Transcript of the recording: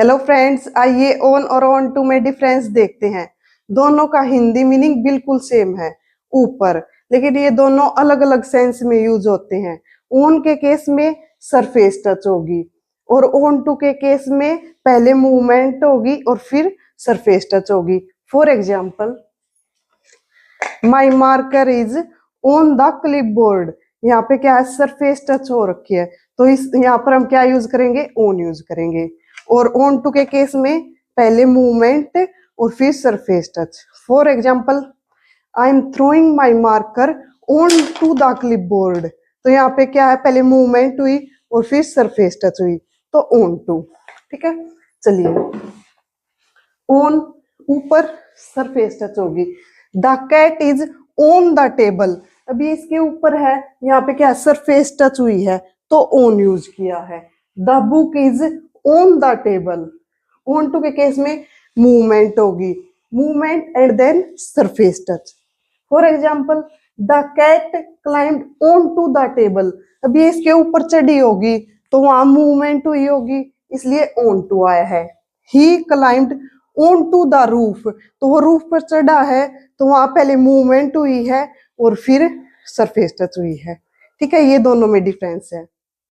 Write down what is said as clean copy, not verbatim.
Hello friends, आइए on और on to में डिफरेंस देखते हैं। दोनों का हिंदी मीनिंग बिल्कुल सेम है ऊपर, लेकिन ये दोनों अलग अलग सेंस में यूज होते हैं। ऑन के केस में सरफेस टच होगी और ऑन टू के केस में पहले मूवमेंट होगी और फिर सरफेस टच होगी। For example, my marker is on the clipboard. यहाँ पे क्या है, सरफेस टच हो रखी है, तो इस यहाँ पर हम क्या यूज करेंगे, ऑन यूज करेंगे। और ऑन टू के केस में पहले मूवमेंट और फिर surface touch. For example, I am throwing my marker onto the clipboard. तो यहाँ पे क्या है, पहले मूवमेंट हुई और फिर सरफेस टच हुई, तो ऑन टू। ठीक है, चलिए। ऑन ऊपर, सरफेस टच होगी। The cat is on the table. अभी इसके ऊपर है, यहाँ पे क्या सरफेस टच हुई है, तो ऑन यूज किया है। The book is on the table. Onto के केस में मूवमेंट होगी, movement and then surface touch. For example, the cat climb onto the table. अभी इसके ऊपर चढ़ी होगी तो वहां मूवमेंट हुई होगी, इसलिए ऑन टू आया है। He climbed onto the roof. तो वो रूफ पर चढ़ा है, तो वहां पहले मूवमेंट हुई है और फिर सरफेस टच हुई है। ठीक है, ये दोनों में डिफरेंस है।